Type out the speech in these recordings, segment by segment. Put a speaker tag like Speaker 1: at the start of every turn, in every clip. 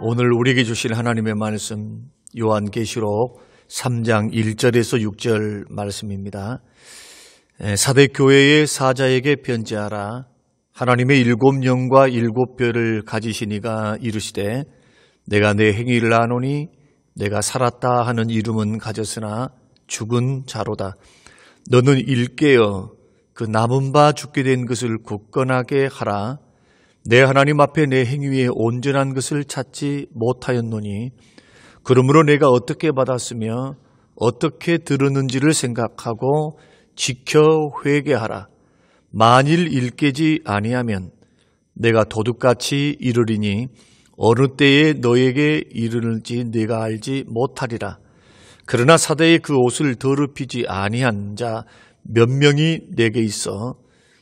Speaker 1: 오늘 우리에게 주실 하나님의 말씀 요한계시록 3장 1절에서 6절 말씀입니다. 사대교회의 사자에게 편지하라. 하나님의 7영과 7뼈를 가지신 이가 이르시되 내가 내 행위를 아노니 내가 살았다 하는 이름은 가졌으나 죽은 자로다. 너는 일깨어 그 남은 바 죽게 된 것을 굳건하게 하라. 내 하나님 앞에 내 행위에 온전한 것을 찾지 못하였노니 그러므로 내가 어떻게 받았으며 어떻게 들었는지를 생각하고 지켜 회개하라. 만일 일깨지 아니하면 내가 도둑같이 이르리니 어느 때에 너에게 이르는지 내가 알지 못하리라. 그러나 사대의 그 옷을 더럽히지 아니한 자 몇 명이 내게 있어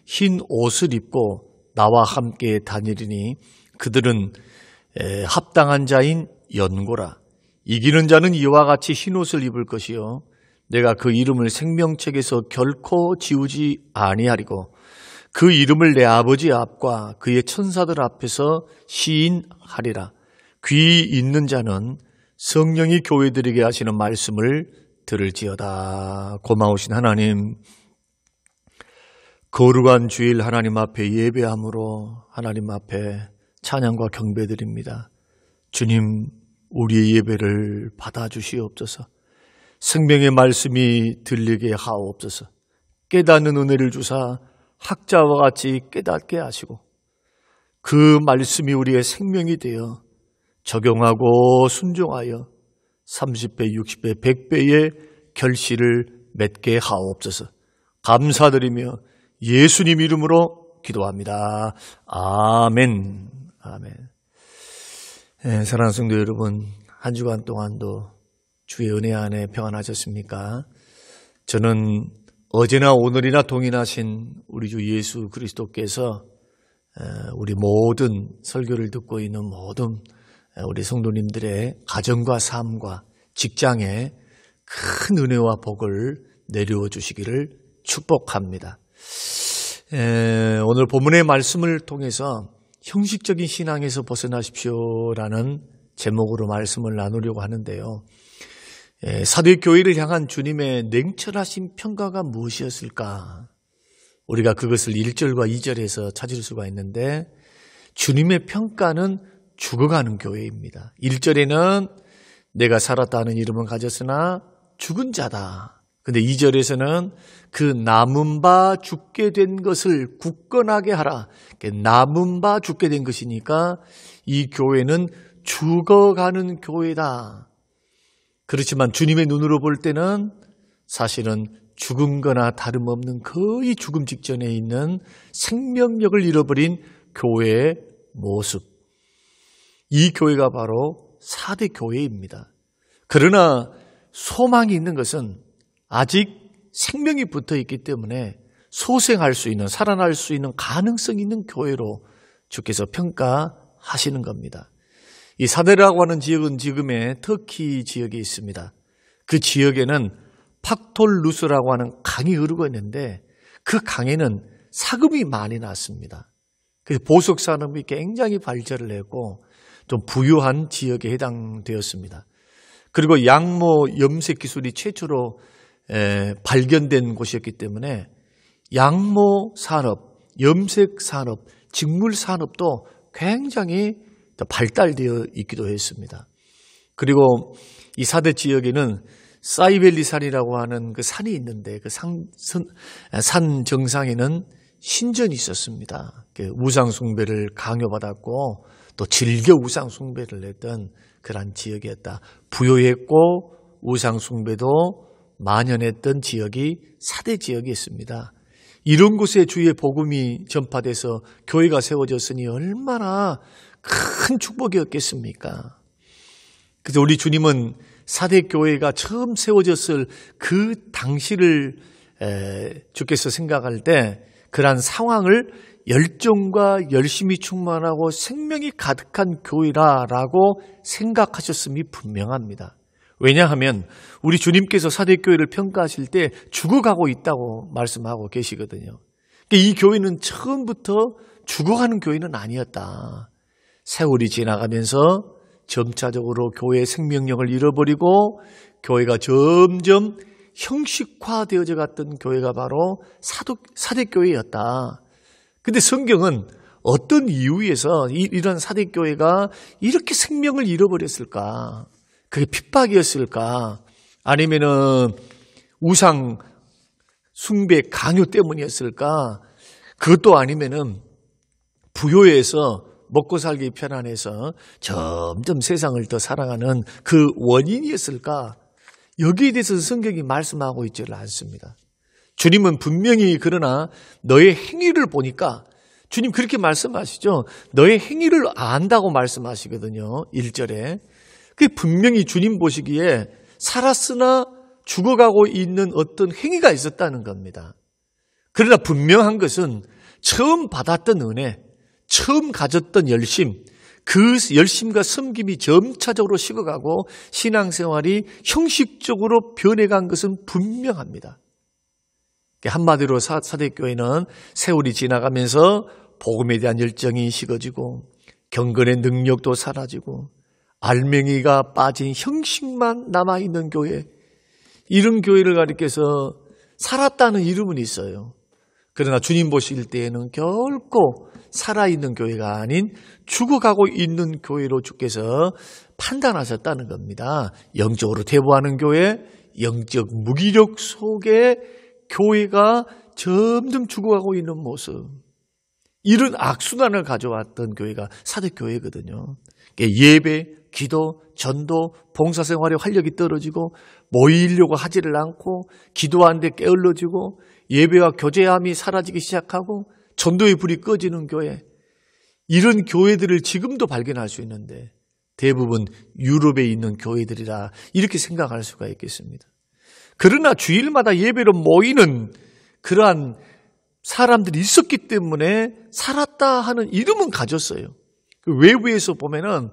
Speaker 1: 흰 옷을 입고 나와 함께 다니리니 그들은 합당한 자인 연고라. 이기는 자는 이와 같이 흰 옷을 입을 것이요 내가 그 이름을 생명책에서 결코 지우지 아니하리고 그 이름을 내 아버지 앞과 그의 천사들 앞에서 시인하리라. 귀 있는 자는 성령이 교회들에게 하시는 말씀을 들을지어다. 고마우신 하나님, 거룩한 주일 하나님 앞에 예배함으로 하나님 앞에 찬양과 경배드립니다. 주님, 우리의 예배를 받아주시옵소서. 생명의 말씀이 들리게 하옵소서. 깨닫는 은혜를 주사 학자와 같이 깨닫게 하시고 그 말씀이 우리의 생명이 되어 적용하고 순종하여 30배, 60배, 100배의 결실을 맺게 하옵소서. 감사드리며 예수님 이름으로 기도합니다. 아멘. 아멘. 사랑하는 성도 여러분, 한 주간 동안도 주의 은혜 안에 평안하셨습니까? 저는 어제나 오늘이나 동일하신 우리 주 예수 그리스도께서 우리 모든 설교를 듣고 있는 모든 우리 성도님들의 가정과 삶과 직장에 큰 은혜와 복을 내려워 주시기를 축복합니다. 오늘 본문의 말씀을 통해서 형식적인 신앙에서 벗어나십시오라는 제목으로 말씀을 나누려고 하는데요. 사도교회를 향한 주님의 냉철하신 평가가 무엇이었을까? 우리가 그것을 1절과 2절에서 찾을 수가 있는데 주님의 평가는 죽어가는 교회입니다. 1절에는 내가 살았다는 이름은 가졌으나 죽은 자다. 근데 2절에서는 그 남은 바 죽게 된 것을 굳건하게 하라. 남은 바 죽게 된 것이니까 이 교회는 죽어가는 교회다. 그렇지만 주님의 눈으로 볼 때는 사실은 죽은 거나 다름없는 거의 죽음 직전에 있는 생명력을 잃어버린 교회의 모습. 이 교회가 바로 4대 교회입니다. 그러나 소망이 있는 것은 아직 생명이 붙어 있기 때문에 소생할 수 있는, 살아날 수 있는 가능성이 있는 교회로 주께서 평가하시는 겁니다. 이 사대라고 하는 지역은 지금의 터키 지역에 있습니다. 그 지역에는 팍톨루스라고 하는 강이 흐르고 있는데 그 강에는 사금이 많이 났습니다. 그래서 보석 산업이 굉장히 발전을 했고 좀 부유한 지역에 해당되었습니다. 그리고 양모 염색 기술이 최초로 발견된 곳이었기 때문에 양모 산업, 염색 산업, 직물 산업도 굉장히 발달되어 있기도 했습니다. 그리고 이 4대 지역에는 사이벨리 산이라고 하는 그 산이 있는데 그 산 정상에는 신전이 있었습니다. 우상 숭배를 강요받았고 또 즐겨 우상 숭배를 했던 그런 지역이었다. 부유했고 우상 숭배도 만연했던 지역이 4대 지역이었습니다. 이런 곳에 주의 복음이 전파돼서 교회가 세워졌으니 얼마나 큰 축복이었겠습니까? 그래서 우리 주님은 4대 교회가 처음 세워졌을 그 당시를 주께서 생각할 때 그러한 상황을 열정과 열심이 충만하고 생명이 가득한 교회라고 생각하셨음이 분명합니다. 왜냐하면 우리 주님께서 4대 교회를 평가하실 때 죽어가고 있다고 말씀하고 계시거든요. 이 교회는 처음부터 죽어가는 교회는 아니었다. 세월이 지나가면서 점차적으로 교회의 생명력을 잃어버리고 교회가 점점 형식화되어져 갔던 교회가 바로 사대교회였다. 근데 성경은 어떤 이유에서 이런 사대교회가 이렇게 생명을 잃어버렸을까? 그게 핍박이었을까? 아니면은 우상 숭배 강요 때문이었을까? 그것도 아니면은 부요해서 먹고 살기 편안해서 점점 세상을 더 사랑하는 그 원인이었을까? 여기에 대해서는 성경이 말씀하고 있지를 않습니다. 주님은 분명히 그러나 너의 행위를 보니까 주님 그렇게 말씀하시죠. 너의 행위를 안다고 말씀하시거든요. 1절에. 그게 분명히 주님 보시기에 살았으나 죽어가고 있는 어떤 행위가 있었다는 겁니다. 그러나 분명한 것은 처음 받았던 은혜, 처음 가졌던 열심, 그 열심과 섬김이 점차적으로 식어가고 신앙생활이 형식적으로 변해간 것은 분명합니다. 한마디로 사대교회는 세월이 지나가면서 복음에 대한 열정이 식어지고 경건의 능력도 사라지고 알맹이가 빠진 형식만 남아있는 교회, 이런 교회를 가리켜서 살았다는 이름은 있어요. 그러나 주님 보실 때에는 결코 살아있는 교회가 아닌 죽어가고 있는 교회로 주께서 판단하셨다는 겁니다. 영적으로 퇴보하는 교회, 영적 무기력 속에 교회가 점점 죽어가고 있는 모습, 이런 악순환을 가져왔던 교회가 사대교회거든요. 예배, 기도, 전도, 봉사생활의 활력이 떨어지고 모이려고 하지를 않고 기도하는데 게을러지고 예배와 교제함이 사라지기 시작하고 전도의 불이 꺼지는 교회, 이런 교회들을 지금도 발견할 수 있는데 대부분 유럽에 있는 교회들이라 이렇게 생각할 수가 있겠습니다. 그러나 주일마다 예배로 모이는 그러한 사람들이 있었기 때문에 살았다 하는 이름은 가졌어요. 외부에서 보면은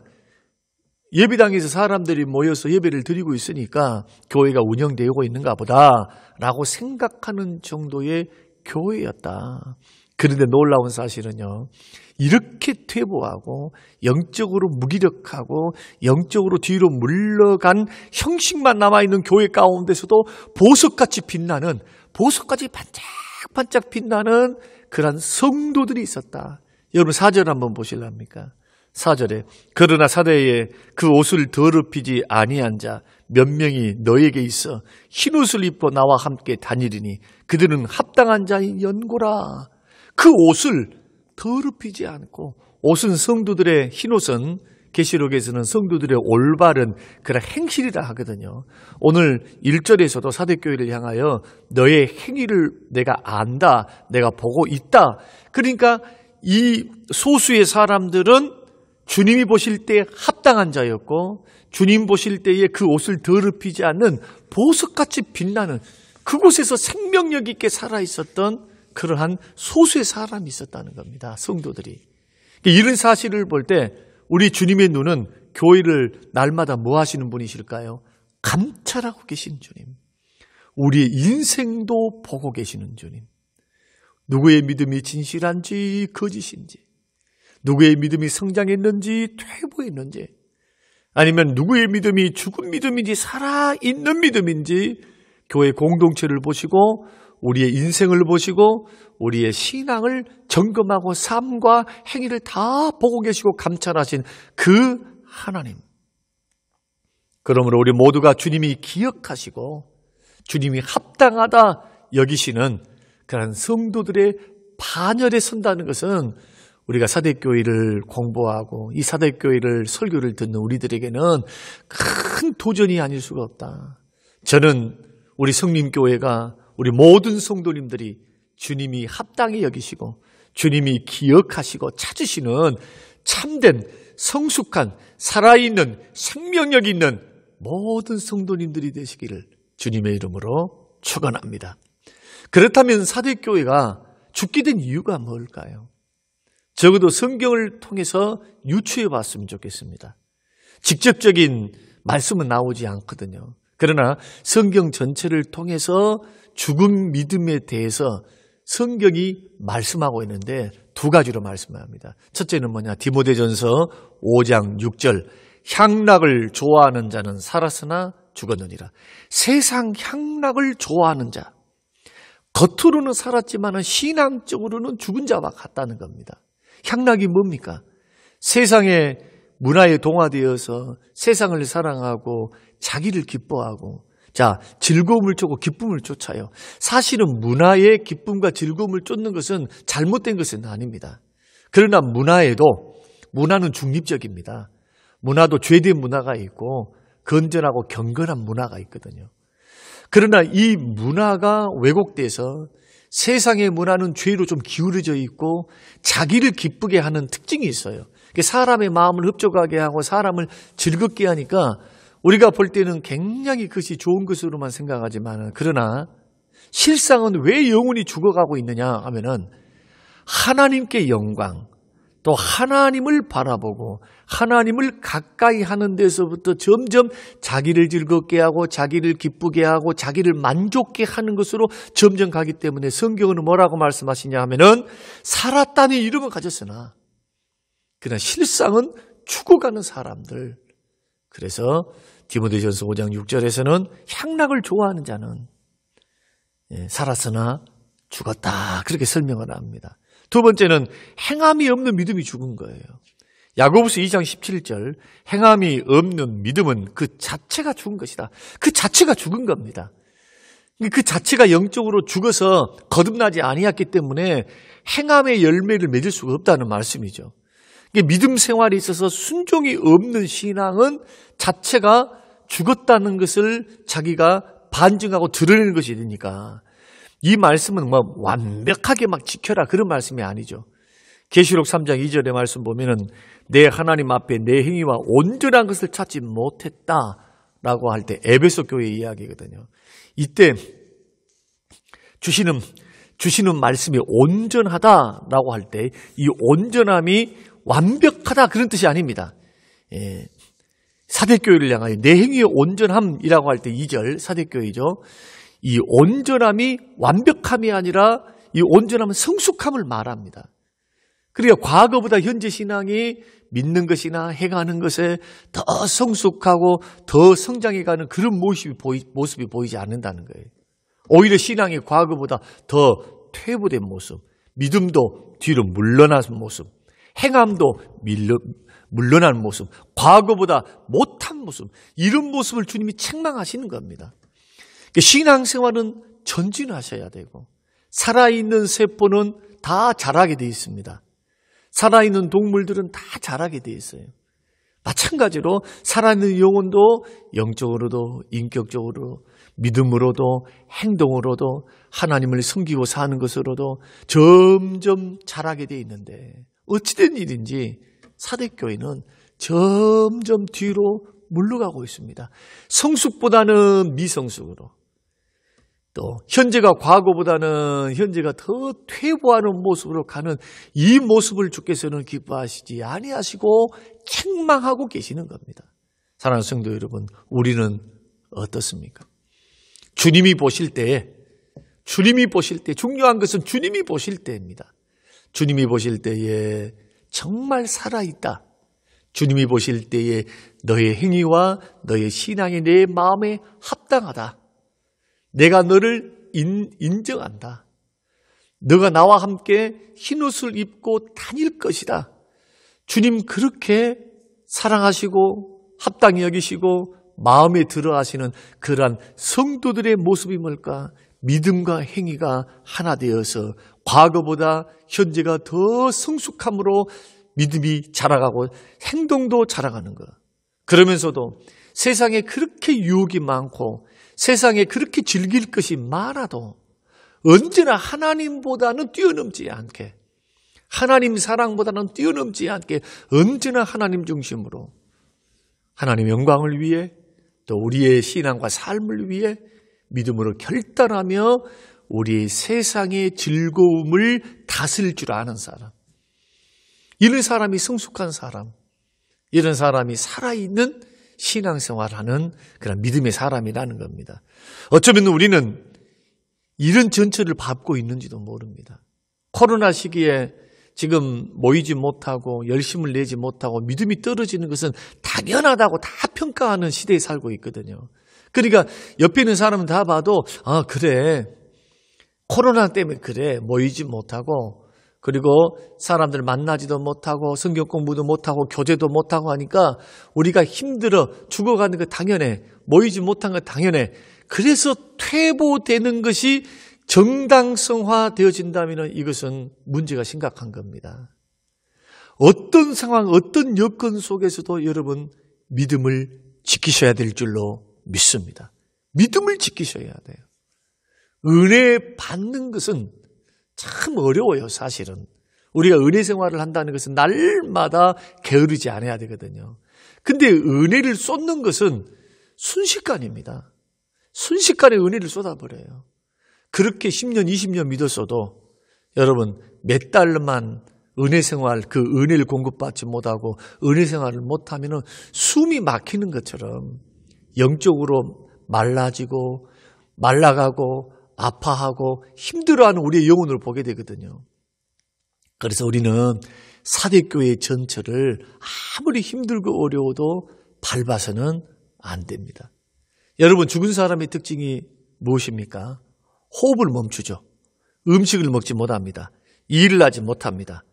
Speaker 1: 예배당에서 사람들이 모여서 예배를 드리고 있으니까 교회가 운영되고 있는가 보다라고 생각하는 정도의 교회였다. 그런데 놀라운 사실은요, 이렇게 퇴보하고 영적으로 무기력하고 영적으로 뒤로 물러간 형식만 남아있는 교회 가운데서도 보석같이 빛나는, 보석같이 반짝반짝 빛나는 그런 성도들이 있었다. 여러분 4절 한번 보실랍니까? 4절에 그러나 사대에 그 옷을 더럽히지 아니한 자 몇 명이 너에게 있어 흰옷을 입고 나와 함께 다니리니 그들은 합당한 자인 연고라. 그 옷을 더럽히지 않고, 옷은 성도들의 흰옷은 계시록에서는 성도들의 올바른 그런 행실이라 하거든요. 오늘 1절에서도 사대교회를 향하여 너의 행위를 내가 안다, 내가 보고 있다. 그러니까 이 소수의 사람들은 주님이 보실 때 합당한 자였고 주님 보실 때에 그 옷을 더럽히지 않는 보석같이 빛나는, 그곳에서 생명력 있게 살아있었던 그러한 소수의 사람이 있었다는 겁니다. 성도들이. 이런 사실을 볼 때 우리 주님의 눈은 교회를 날마다 뭐 하시는 분이실까요? 감찰하고 계신 주님. 우리의 인생도 보고 계시는 주님. 누구의 믿음이 진실한지 거짓인지, 누구의 믿음이 성장했는지 퇴보했는지, 아니면 누구의 믿음이 죽은 믿음인지 살아있는 믿음인지 교회 공동체를 보시고 우리의 인생을 보시고 우리의 신앙을 점검하고 삶과 행위를 다 보고 계시고 감찰하신 그 하나님. 그러므로 우리 모두가 주님이 기억하시고 주님이 합당하다 여기시는 그런 성도들의 반열에 선다는 것은 우리가 사대교회를 공부하고 이 사대교회를 설교를 듣는 우리들에게는 큰 도전이 아닐 수가 없다. 저는 우리 성림교회가, 우리 모든 성도님들이 주님이 합당히 여기시고 주님이 기억하시고 찾으시는 참된 성숙한 살아있는 생명력 있는 모든 성도님들이 되시기를 주님의 이름으로 축원합니다. 그렇다면 사대교회가 죽게 된 이유가 뭘까요? 적어도 성경을 통해서 유추해 봤으면 좋겠습니다. 직접적인 말씀은 나오지 않거든요. 그러나 성경 전체를 통해서 죽은 믿음에 대해서 성경이 말씀하고 있는데 두 가지로 말씀합니다. 첫째는 뭐냐? 디모데전서 5장 6절 향락을 좋아하는 자는 살았으나 죽었느니라. 세상 향락을 좋아하는 자, 겉으로는 살았지만 신앙적으로는 죽은 자와 같다는 겁니다. 향락이 뭡니까? 세상의 문화에 동화되어서 세상을 사랑하고 자기를 기뻐하고, 자, 즐거움을 쫓고 기쁨을 쫓아요. 사실은 문화의 기쁨과 즐거움을 쫓는 것은 잘못된 것은 아닙니다. 그러나 문화는 중립적입니다. 문화도 죄된 문화가 있고 건전하고 경건한 문화가 있거든요. 그러나 이 문화가 왜곡돼서 세상의 문화는 죄로 좀 기울어져 있고 자기를 기쁘게 하는 특징이 있어요. 사람의 마음을 흡족하게 하고 사람을 즐겁게 하니까 우리가 볼 때는 굉장히 그것이 좋은 것으로만 생각하지만, 그러나 실상은 왜 영혼이 죽어가고 있느냐 하면은 하나님께 영광, 또 하나님을 바라보고 하나님을 가까이 하는 데서부터 점점 자기를 즐겁게 하고 자기를 기쁘게 하고 자기를 만족게 하는 것으로 점점 가기 때문에 성경은 뭐라고 말씀하시냐 하면은 살았다는 이름은 가졌으나 그러나 실상은 죽어가는 사람들. 그래서 디모데전서 5장 6절에서는 향락을 좋아하는 자는 살았으나 죽었다, 그렇게 설명을 합니다. 두 번째는 행함이 없는 믿음이 죽은 거예요. 야고보서 2장 17절, 행함이 없는 믿음은 그 자체가 죽은 것이다. 그 자체가 죽은 겁니다. 그 자체가 영적으로 죽어서 거듭나지 아니했기 때문에 행함의 열매를 맺을 수가 없다는 말씀이죠. 믿음 생활에 있어서 순종이 없는 신앙은 자체가 죽었다는 것을 자기가 반증하고 드러내는 것이 되니까, 이 말씀은 완벽하게 지켜라 그런 말씀이 아니죠. 계시록 3장 2절의 말씀 보면은 내 하나님 앞에 내 행위와 온전한 것을 찾지 못했다라고 할 때 에베소 교회 이야기거든요. 이때 주시는 말씀이 온전하다라고 할 때 이 온전함이 완벽하다 그런 뜻이 아닙니다. 사대교회를 향하여 내 행위의 온전함이라고 할 때 2절 사대교회죠. 이 온전함이 완벽함이 아니라 이 온전함은 성숙함을 말합니다. 그러니까 과거보다 현재 신앙이 믿는 것이나 행하는 것에 더 성숙하고 더 성장해가는 그런 모습이 보이지 않는다는 거예요. 오히려 신앙이 과거보다 더 퇴보된 모습, 믿음도 뒤로 물러난 모습, 행함도 물러난 모습, 과거보다 못한 모습, 이런 모습을 주님이 책망하시는 겁니다. 신앙생활은 전진하셔야 되고, 살아있는 세포는 다 자라게 되어 있습니다. 살아있는 동물들은 다 자라게 되어 있어요. 마찬가지로 살아있는 영혼도 영적으로도 인격적으로 믿음으로도 행동으로도 하나님을 섬기고 사는 것으로도 점점 자라게 되어 있는데, 어찌된 일인지 사대교회는 점점 뒤로 물러가고 있습니다. 성숙보다는 미성숙으로, 또 현재가 과거보다는 현재가 더 퇴보하는 모습으로 가는 이 모습을 주께서는 기뻐하시지 아니하시고 책망하고 계시는 겁니다. 사랑하는 성도 여러분, 우리는 어떻습니까? 주님이 보실 때 중요한 것은 주님이 보실 때입니다. 주님이 보실 때에 정말 살아있다. 주님이 보실 때에 너의 행위와 너의 신앙이 내 마음에 합당하다. 내가 너를 인정한다. 너가 나와 함께 흰옷을 입고 다닐 것이다. 주님 그렇게 사랑하시고 합당히 여기시고 마음에 들어 하시는 그러한 성도들의 모습이 뭘까? 믿음과 행위가 하나 되어서 과거보다 현재가 더 성숙함으로 믿음이 자라가고 행동도 자라가는 것. 그러면서도 세상에 그렇게 유혹이 많고 세상에 그렇게 즐길 것이 많아도 언제나 하나님보다는 뛰어넘지 않게, 하나님 사랑보다는 뛰어넘지 않게 언제나 하나님 중심으로 하나님 영광을 위해 또 우리의 신앙과 삶을 위해 믿음으로 결단하며 우리 세상의 즐거움을 다스릴 줄 아는 사람, 이런 사람이 성숙한 사람, 이런 사람이 살아있는 신앙생활하는 그런 믿음의 사람이라는 겁니다. 어쩌면 우리는 이런 전철을 밟고 있는지도 모릅니다. 코로나 시기에 지금 모이지 못하고 열심을 내지 못하고 믿음이 떨어지는 것은 당연하다고 다 평가하는 시대에 살고 있거든요. 그러니까 옆에 있는 사람은 다 봐도 그래, 코로나 때문에 그래, 모이지 못하고 그리고 사람들 만나지도 못하고 성경 공부도 못하고 교제도 못하고 하니까 우리가 힘들어 죽어가는 거 당연해, 모이지 못한 거 당연해. 그래서 퇴보되는 것이 정당성화되어진다면 이것은 문제가 심각한 겁니다. 어떤 상황, 어떤 여건 속에서도 여러분 믿음을 지키셔야 될 줄로 믿습니다. 믿음을 지키셔야 돼요. 은혜 받는 것은 참 어려워요, 사실은. 우리가 은혜 생활을 한다는 것은 날마다 게으르지 않아야 되거든요. 근데 은혜를 쏟는 것은 순식간입니다. 순식간에 은혜를 쏟아버려요. 그렇게 10년, 20년 믿었어도 여러분 몇 달만 은혜 생활, 그 은혜를 공급받지 못하고 은혜 생활을 못하면 숨이 막히는 것처럼 영적으로 말라지고 말라가고 아파하고 힘들어하는 우리의 영혼을 보게 되거든요. 그래서 우리는 사대교회 전체를 아무리 힘들고 어려워도 밟아서는 안 됩니다. 여러분, 죽은 사람의 특징이 무엇입니까? 호흡을 멈추죠. 음식을 먹지 못합니다. 일을 하지 못합니다.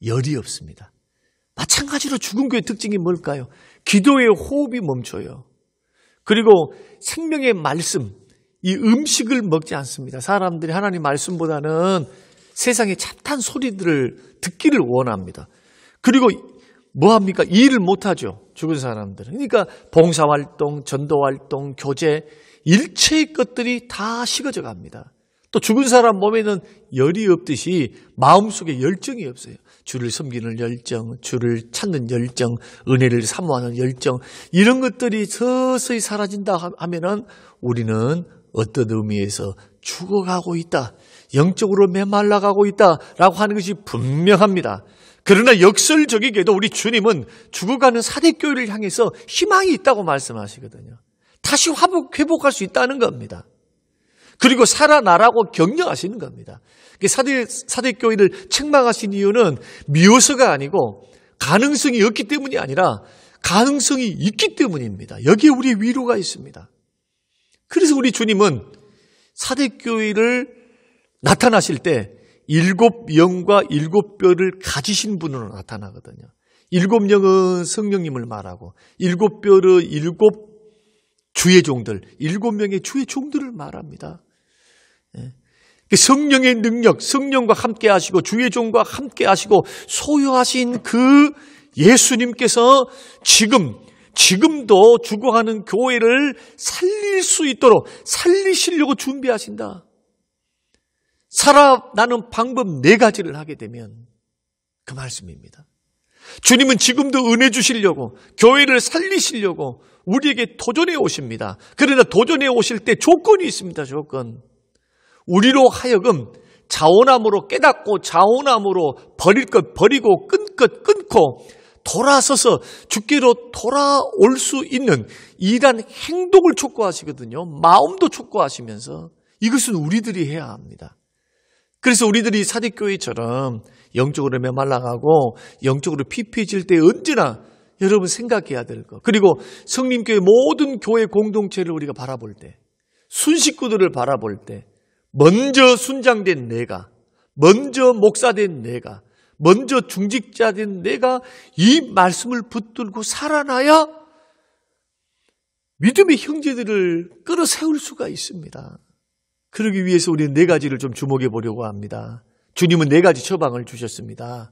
Speaker 1: 열이 없습니다. 마찬가지로 죽은 교회의 특징이 뭘까요? 기도의 호흡이 멈춰요. 그리고 생명의 말씀, 이 음식을 먹지 않습니다. 사람들이 하나님 말씀보다는 세상의 잡다한 소리들을 듣기를 원합니다. 그리고 뭐합니까? 일을 못하죠. 죽은 사람들은. 그러니까 봉사활동, 전도활동, 교제, 일체의 것들이 다 식어져 갑니다. 또 죽은 사람 몸에는 열이 없듯이 마음속에 열정이 없어요. 주를 섬기는 열정, 주를 찾는 열정, 은혜를 사모하는 열정, 이런 것들이 서서히 사라진다 하면은 우리는 어떤 의미에서 죽어가고 있다, 영적으로 메말라가고 있다라고 하는 것이 분명합니다. 그러나 역설적이게도 우리 주님은 죽어가는 사대교회를 향해서 희망이 있다고 말씀하시거든요. 다시 회복할 수 있다는 겁니다. 그리고 살아나라고 격려하시는 겁니다. 사대교회를 책망하신 이유는 미워서가 아니고 가능성이 없기 때문이 아니라 가능성이 있기 때문입니다. 여기에 우리의 위로가 있습니다. 그래서 우리 주님은 사대교회를 나타나실 때 7영과 7뼈를 가지신 분으로 나타나거든요. 7영은 성령님을 말하고 7뼈는 7 주의 종들, 7명의 주의 종들을 말합니다. 성령의 능력, 성령과 함께 하시고 주의 종과 함께 하시고 소유하신 그 예수님께서 지금도 죽어가는 교회를 살릴 수 있도록 살리시려고 준비하신다. 살아나는 방법 4가지를 하게 되면 그 말씀입니다. 주님은 지금도 은혜 주시려고, 교회를 살리시려고 우리에게 도전해 오십니다. 그러나 도전해 오실 때 조건이 있습니다. 조건. 우리로 하여금 자원함으로 깨닫고 자원함으로 버릴 것 버리고 끊을 것 끊고 돌아서서 주께로 돌아올 수 있는 이러한 행동을 촉구하시거든요. 마음도 촉구하시면서 이것은 우리들이 해야 합니다. 그래서 우리들이 사대교회처럼 영적으로 메말라가고 영적으로 피폐해질 때 언제나 여러분 생각해야 될 것, 그리고 성림교회 모든 교회 공동체를 우리가 바라볼 때, 순식구들을 바라볼 때 먼저 순장된 내가, 먼저 목사된 내가, 먼저 중직자된 내가 이 말씀을 붙들고 살아나야 믿음의 형제들을 끌어세울 수가 있습니다. 그러기 위해서 우리는 4가지를 좀 주목해 보려고 합니다. 주님은 4가지 처방을 주셨습니다.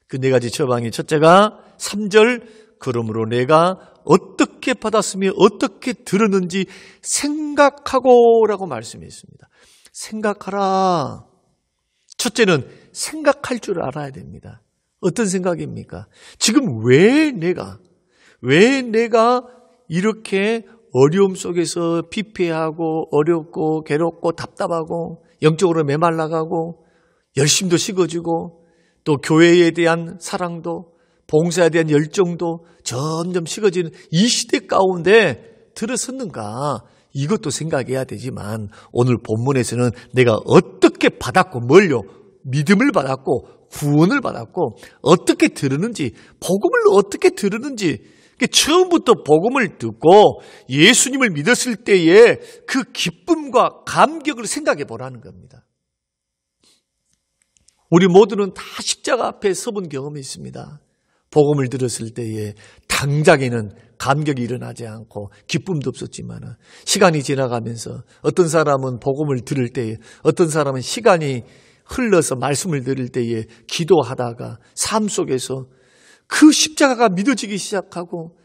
Speaker 1: 그 4가지 처방이, 첫째가 3절, 그러므로 내가 어떻게 받았으며 어떻게 들었는지 생각하고 라고 말씀했습니다. 생각하라. 첫째는 생각할 줄 알아야 됩니다. 어떤 생각입니까? 지금 왜 내가 이렇게 어려움 속에서 피폐하고 어렵고 괴롭고 답답하고 영적으로 메말라가고 열심도 식어지고 또 교회에 대한 사랑도 봉사에 대한 열정도 점점 식어지는 이 시대 가운데 들어섰는가, 이것도 생각해야 되지만 오늘 본문에서는 내가 어떻게 받았고 뭘요? 믿음을 받았고 구원을 받았고 어떻게 들었는지, 복음을 어떻게 들었는지, 처음부터 복음을 듣고 예수님을 믿었을 때의 그 기쁨과 감격을 생각해 보라는 겁니다. 우리 모두는 다 십자가 앞에 서본 경험이 있습니다. 복음을 들었을 때에 당장에는 감격이 일어나지 않고 기쁨도 없었지만 시간이 지나가면서 어떤 사람은 복음을 들을 때에, 어떤 사람은 시간이 흘러서 말씀을 들을 때에 기도하다가 삶 속에서 그 십자가가 믿어지기 시작하고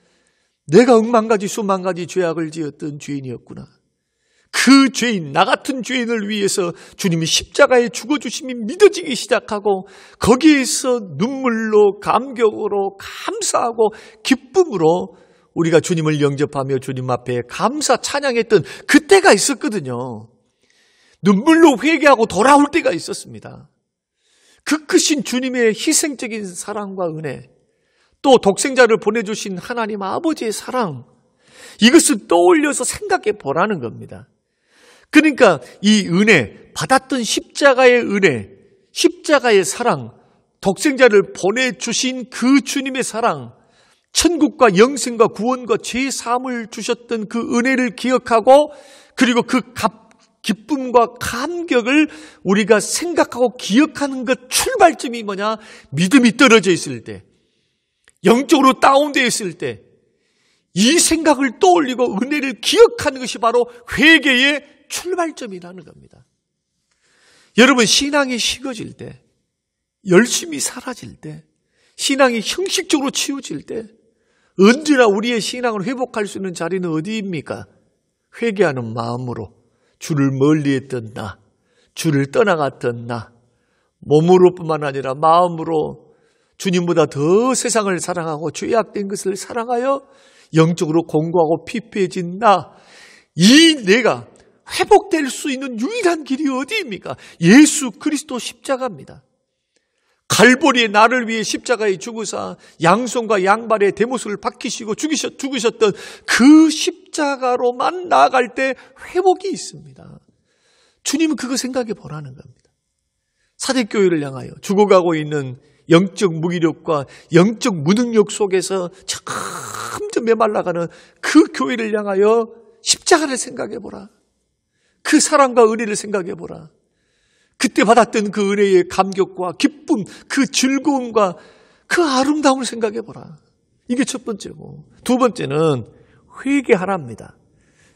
Speaker 1: 내가 억만가지 수만가지 죄악을 지었던 죄인이었구나. 그 죄인, 나 같은 죄인을 위해서 주님이 십자가에 죽어주심이 믿어지기 시작하고 거기에서 눈물로 감격으로 감사하고 기쁨으로 우리가 주님을 영접하며 주님 앞에 감사 찬양했던 그때가 있었거든요. 눈물로 회개하고 돌아올 때가 있었습니다. 그 크신 주님의 희생적인 사랑과 은혜, 또 독생자를 보내주신 하나님 아버지의 사랑, 이것을 떠올려서 생각해 보라는 겁니다. 그러니까 이 은혜, 받았던 십자가의 은혜, 십자가의 사랑, 독생자를 보내주신 그 주님의 사랑, 천국과 영생과 구원과 죄 사함을 주셨던 그 은혜를 기억하고, 그리고 그 기쁨과 감격을 우리가 생각하고 기억하는 것 출발점이 뭐냐? 믿음이 떨어져 있을 때, 영적으로 다운되어 있을 때, 이 생각을 떠올리고 은혜를 기억하는 것이 바로 회개의 출발점이라는 겁니다. 여러분, 신앙이 식어질 때, 열심히 사라질 때, 신앙이 형식적으로 치워질 때, 언제나 우리의 신앙을 회복할 수 있는 자리는 어디입니까? 회개하는 마음으로 주를 멀리했던 나, 주를 떠나갔던 나, 몸으로뿐만 아니라 마음으로 주님보다 더 세상을 사랑하고 죄악된 것을 사랑하여 영적으로 공고하고 피폐해진 나, 이 내가 회복될 수 있는 유일한 길이 어디입니까? 예수 그리스도 십자가입니다. 갈보리에 나를 위해 십자가에 죽으사 양손과 양발에 대못을 박히시고 죽으셨던 그 십자가로만 나아갈 때 회복이 있습니다. 주님은 그거 생각해 보라는 겁니다. 사대교회를 향하여 죽어가고 있는 영적 무기력과 영적 무능력 속에서 점점 메말라가는 그 교회를 향하여 십자가를 생각해 보라. 그 사랑과 은혜를 생각해 보라. 그때 받았던 그 은혜의 감격과 기쁨, 그 즐거움과 그 아름다움을 생각해 보라. 이게 첫 번째고, 두 번째는 회개하라입니다.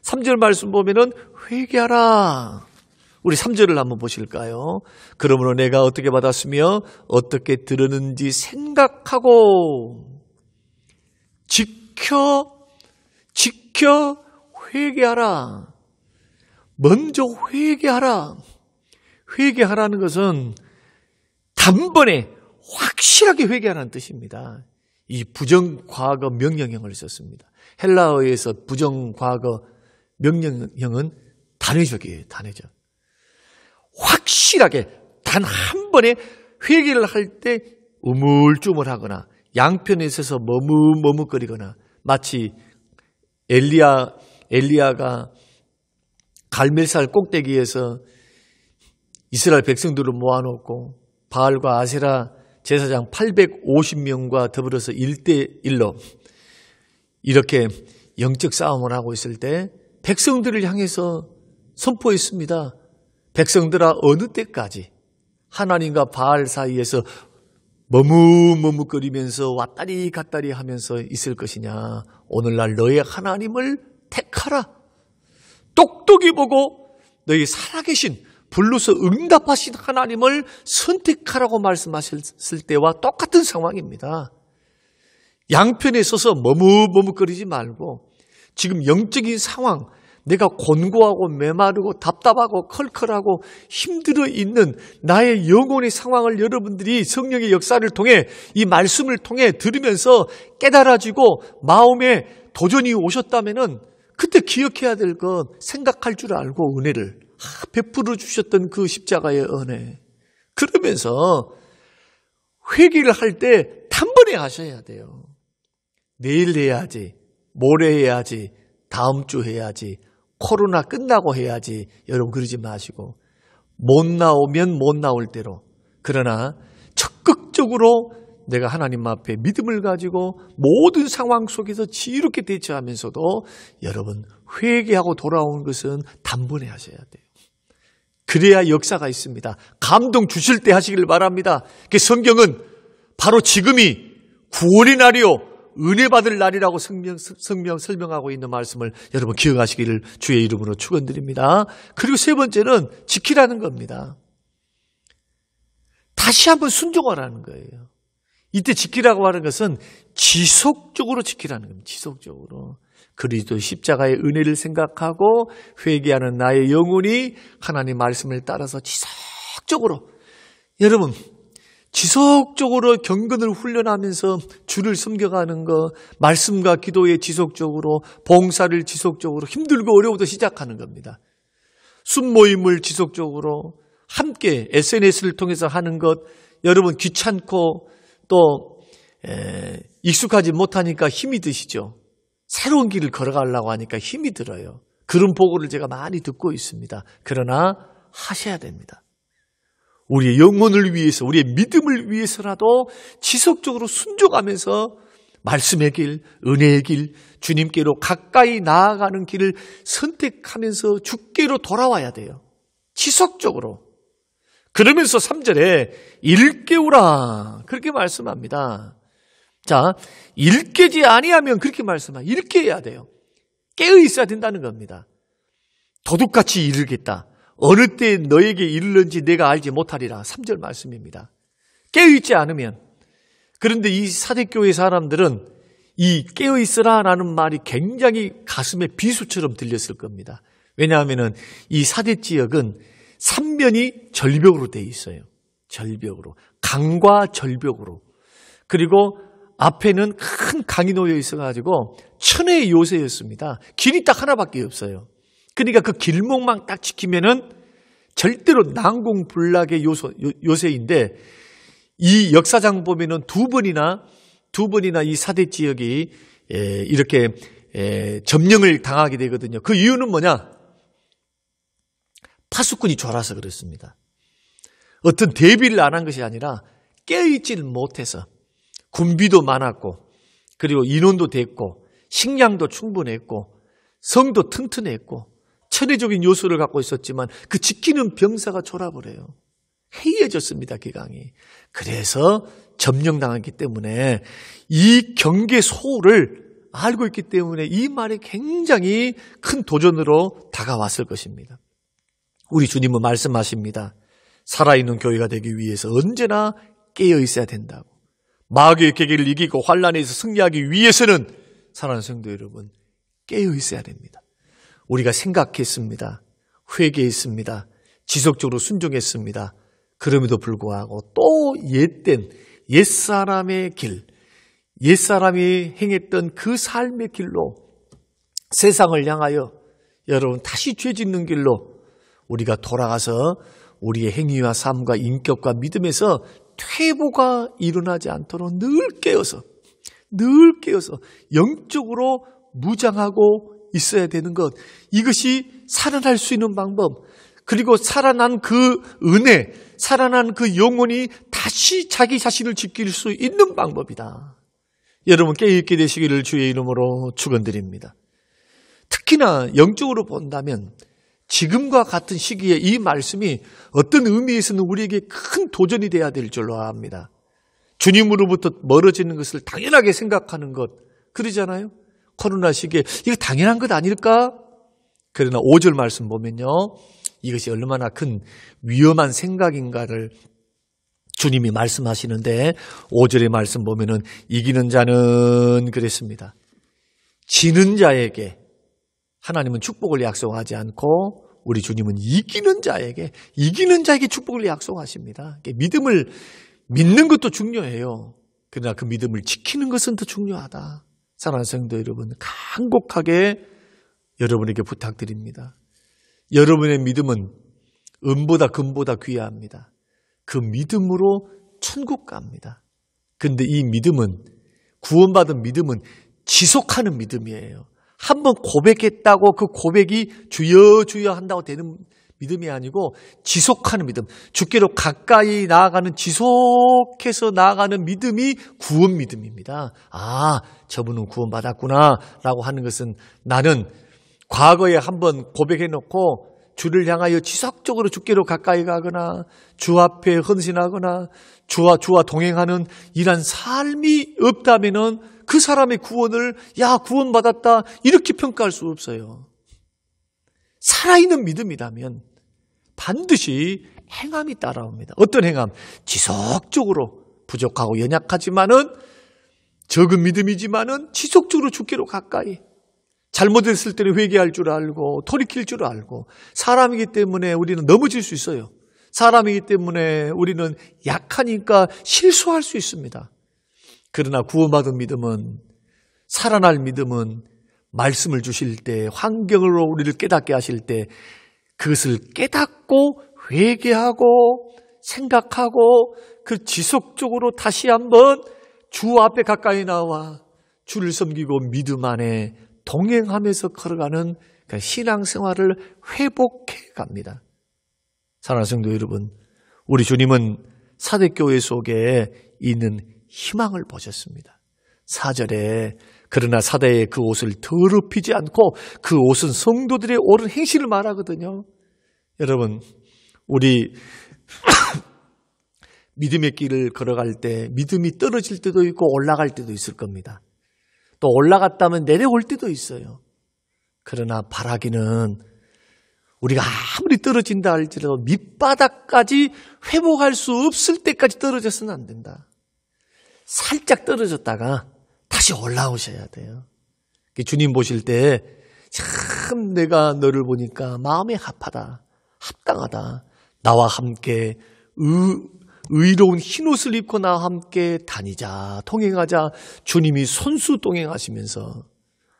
Speaker 1: 3절 말씀 보면은 회개하라. 우리 3절을 한번 보실까요? 그러므로 내가 어떻게 받았으며 어떻게 들었는지 생각하고 지켜 회개하라. 먼저 회개하라. 회개하라는 것은 단번에 확실하게 회개하라는 뜻입니다. 이 부정과거 명령형을 썼습니다. 헬라어에서 부정과거 명령형은 단회적이에요. 단회적. 확실하게 단 한 번에 회개를 할 때 우물쭈물하거나 양편에 서서 머뭇거리거나, 마치 엘리야가 갈멜살 꼭대기에서 이스라엘 백성들을 모아놓고 바알과 아세라 제사장 850명과 더불어서 1대1로 이렇게 영적 싸움을 하고 있을 때 백성들을 향해서 선포했습니다. 백성들아, 어느 때까지 하나님과 바알 사이에서 머뭇거리면서 왔다리 갔다리 하면서 있을 것이냐? 오늘날 너의 하나님을 택하라. 똑똑히 보고 너희 살아계신 불로서 응답하신 하나님을 선택하라고 말씀하셨을 때와 똑같은 상황입니다. 양편에 서서 머뭇거리지 말고 지금 영적인 상황, 내가 곤고하고 메마르고 답답하고 컬컬하고 힘들어 있는 나의 영혼의 상황을 여러분들이 성령의 역사를 통해 이 말씀을 통해 들으면서 깨달아지고 마음에 도전이 오셨다면은 그때 기억해야 될 것, 생각할 줄 알고 은혜를 베풀어 주셨던 그 십자가의 은혜. 그러면서 회개를 할 때 단번에 하셔야 돼요. 내일 해야지, 모레 해야지, 다음 주 해야지, 코로나 끝나고 해야지. 여러분 그러지 마시고 못 나오면 못 나올 대로 그러나 적극적으로 내가 하나님 앞에 믿음을 가지고 모든 상황 속에서 지혜롭게 대처하면서도 여러분 회개하고 돌아오는 것은 단번에 하셔야 돼요. 그래야 역사가 있습니다. 감동 주실 때 하시길 바랍니다. 성경은 바로 지금이 구원의 날이요 은혜 받을 날이라고 설명하고 있는 말씀을 여러분 기억하시기를 주의 이름으로 축원드립니다. 그리고 세 번째는 지키라는 겁니다. 다시 한번 순종하라는 거예요. 이때 지키라고 하는 것은 지속적으로 지키라는 겁니다. 지속적으로. 그리스도의 십자가의 은혜를 생각하고 회개하는 나의 영혼이 하나님 말씀을 따라서 지속적으로, 여러분 지속적으로 경건을 훈련하면서 주를 섬겨가는 것, 말씀과 기도에 지속적으로, 봉사를 지속적으로, 힘들고 어려워도 시작하는 겁니다. 순모임을 지속적으로 함께 SNS를 통해서 하는 것, 여러분 귀찮고 또 익숙하지 못하니까 힘이 드시죠. 새로운 길을 걸어가려고 하니까 힘이 들어요. 그런 보고를 제가 많이 듣고 있습니다. 그러나 하셔야 됩니다. 우리의 영혼을 위해서, 우리의 믿음을 위해서라도 지속적으로 순종하면서 말씀의 길, 은혜의 길, 주님께로 가까이 나아가는 길을 선택하면서 주께로 돌아와야 돼요. 지속적으로. 그러면서 3절에 일깨우라 그렇게 말씀합니다. 자, 일깨지 아니하면 그렇게 말씀합니다. 일깨야 돼요. 깨어 있어야 된다는 겁니다. 도둑같이 이르겠다. 어느 때 너에게 이르는지 내가 알지 못하리라. 3절 말씀입니다. 깨어있지 않으면. 그런데 이 사대교회 사람들은 이 깨어있으라라는 말이 굉장히 가슴에 비수처럼 들렸을 겁니다. 왜냐하면 이 사대 지역은 삼면이 절벽으로 되어 있어요. 절벽으로. 강과 절벽으로. 그리고 앞에는 큰 강이 놓여 있어가지고 천혜의 요새였습니다. 길이 딱 하나밖에 없어요. 그러니까 그 길목만 딱 지키면은 절대로 난공불락의 요새인데, 이 역사장 보면은 두 번이나 이 사대 지역이 이렇게 점령을 당하게 되거든요. 그 이유는 뭐냐? 파수꾼이 졸아서 그렇습니다. 어떤 대비를 안 한 것이 아니라 깨어있지를 못해서. 군비도 많았고, 그리고 인원도 됐고, 식량도 충분했고, 성도 튼튼했고, 천혜적인 요소를 갖고 있었지만 그 지키는 병사가 졸아버려요. 해이해졌습니다, 기강이. 그래서 점령당했기 때문에 이 경계 소홀을 알고 있기 때문에 이 말이 굉장히 큰 도전으로 다가왔을 것입니다. 우리 주님은 말씀하십니다. 살아있는 교회가 되기 위해서 언제나 깨어 있어야 된다고. 마귀의 계계를 이기고 환난에서 승리하기 위해서는 사랑하는 성도 여러분, 깨어 있어야 됩니다. 우리가 생각했습니다. 회개했습니다. 지속적으로 순종했습니다. 그럼에도 불구하고 또 옛사람의 길, 옛사람이 행했던 그 삶의 길로 세상을 향하여 여러분 다시 죄 짓는 길로 우리가 돌아가서 우리의 행위와 삶과 인격과 믿음에서 퇴보가 일어나지 않도록 늘 깨어서 영적으로 무장하고 있어야 되는 것, 이것이 살아날 수 있는 방법, 그리고 살아난 그 은혜, 살아난 그 영혼이 다시 자기 자신을 지킬 수 있는 방법이다. 여러분 깨어있게 되시기를 주의 이름으로 축원드립니다. 특히나 영적으로 본다면 지금과 같은 시기에 이 말씀이 어떤 의미에서는 우리에게 큰 도전이 돼야 될 줄로 압니다. 주님으로부터 멀어지는 것을 당연하게 생각하는 것, 그러잖아요. 코로나 시기에 이거 당연한 것 아닐까? 그러나 5절 말씀 보면요, 이것이 얼마나 큰 위험한 생각인가를 주님이 말씀하시는데, 5절의 말씀 보면은 이기는 자는 그랬습니다. 지는 자에게 하나님은 축복을 약속하지 않고 우리 주님은 이기는 자에게 축복을 약속하십니다. 믿음을 믿는 것도 중요해요. 그러나 그 믿음을 지키는 것은 더 중요하다. 사랑하는 성도 여러분, 간곡하게 여러분에게 부탁드립니다. 여러분의 믿음은 은보다 금보다 귀합니다. 그 믿음으로 천국 갑니다. 그런데 이 믿음은, 구원받은 믿음은 지속하는 믿음이에요. 한번 고백했다고 그 고백이 주여 주여 한다고 되는 믿음이 아니고 지속하는 믿음. 주께로 가까이 나아가는 지속해서 나아가는 믿음이 구원 믿음입니다. 아, 저분은 구원받았구나 라고 하는 것은 나는 과거에 한번 고백해놓고 주를 향하여 지속적으로 주께로 가까이 가거나 주 앞에 헌신하거나 주와 동행하는 이런 삶이 없다면은 그 사람의 구원을 구원받았다 이렇게 평가할 수 없어요. 살아있는 믿음이라면 반드시 행함이 따라옵니다. 어떤 행함? 지속적으로 부족하고 연약하지만은 적은 믿음이지만은 지속적으로 주께로 가까이 잘못했을 때는 회개할 줄 알고 돌이킬 줄 알고 사람이기 때문에 우리는 넘어질 수 있어요. 사람이기 때문에 우리는 약하니까 실수할 수 있습니다. 그러나 구원받은 믿음은 살아날 믿음은 말씀을 주실 때 환경으로 우리를 깨닫게 하실 때 그것을 깨닫고 회개하고 생각하고 그 지속적으로 다시 한번 주 앞에 가까이 나와 주를 섬기고 믿음 안에 동행하면서 걸어가는 신앙생활을 회복해 갑니다. 사랑하는 성도 여러분, 우리 주님은 사대교회 속에 있는 희망을 보셨습니다. 4절에 그러나 사대의 그 옷을 더럽히지 않고 그 옷은 성도들의 옳은 행실을 말하거든요. 여러분, 우리 믿음의 길을 걸어갈 때 믿음이 떨어질 때도 있고 올라갈 때도 있을 겁니다. 또 올라갔다면 내려올 때도 있어요. 그러나 바라기는 우리가 아무리 떨어진다 할지라도 밑바닥까지 회복할 수 없을 때까지 떨어져서는 안 된다. 살짝 떨어졌다가 다시 올라오셔야 돼요. 주님 보실 때 참 내가 너를 보니까 마음이 합하다, 합당하다. 나와 함께 의로운 흰옷을 입고 나와 함께 다니자, 동행하자. 주님이 손수 동행하시면서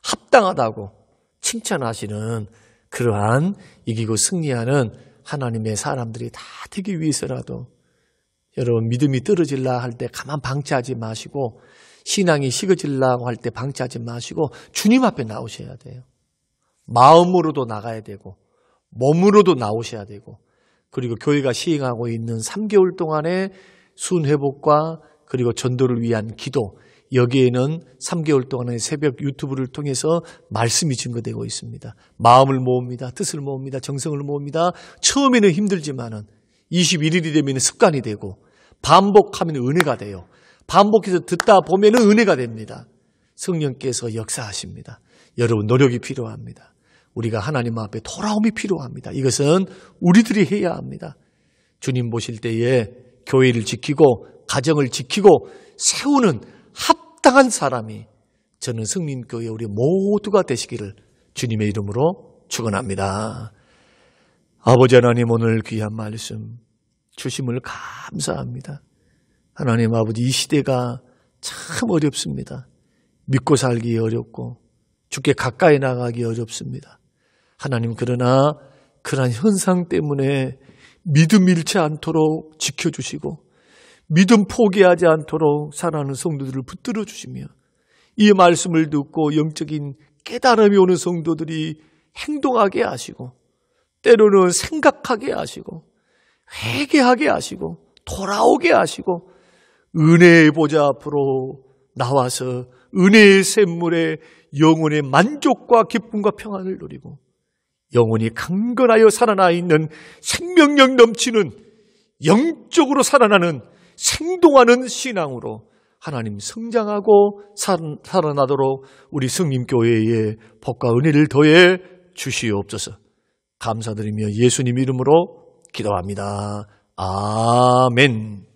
Speaker 1: 합당하다고 칭찬하시는 그러한 이기고 승리하는 하나님의 사람들이 다 되기 위해서라도 여러분 믿음이 떨어질라 할 때 가만 방치하지 마시고 신앙이 식어질라고 할 때 방치하지 마시고 주님 앞에 나오셔야 돼요. 마음으로도 나가야 되고 몸으로도 나오셔야 되고 그리고 교회가 시행하고 있는 3개월 동안의 순회복과 그리고 전도를 위한 기도 여기에는 3개월 동안의 새벽 유튜브를 통해서 말씀이 증거되고 있습니다. 마음을 모읍니다. 뜻을 모읍니다. 정성을 모읍니다. 처음에는 힘들지만은 21일이 되면 습관이 되고 반복하면 은혜가 돼요. 반복해서 듣다 보면 은혜가 됩니다. 성령께서 역사하십니다. 여러분 노력이 필요합니다. 우리가 하나님 앞에 돌아옴이 필요합니다. 이것은 우리들이 해야 합니다. 주님 보실 때에 교회를 지키고 가정을 지키고 세우는 합당한 사람이 저는 성민교회 우리 모두가 되시기를 주님의 이름으로 축원합니다. 아버지 하나님 오늘 귀한 말씀 주심을 감사합니다. 하나님 아버지 이 시대가 참 어렵습니다. 믿고 살기 어렵고 주께 가까이 나가기 어렵습니다. 하나님 그러나 그러한 현상 때문에 믿음 잃지 않도록 지켜주시고 믿음 포기하지 않도록 살아가는 성도들을 붙들어 주시며 이 말씀을 듣고 영적인 깨달음이 오는 성도들이 행동하게 하시고 때로는 생각하게 하시고 회개하게 하시고 돌아오게 하시고 은혜의 보좌 앞으로 나와서 은혜의 샘물에 영혼의 만족과 기쁨과 평안을 누리고 영혼이 강건하여 살아나 있는 생명력 넘치는 영적으로 살아나는 생동하는 신앙으로 하나님 성장하고 살아나도록 우리 성림교회에 복과 은혜를 더해 주시옵소서. 감사드리며 예수님 이름으로 기도합니다. 아멘.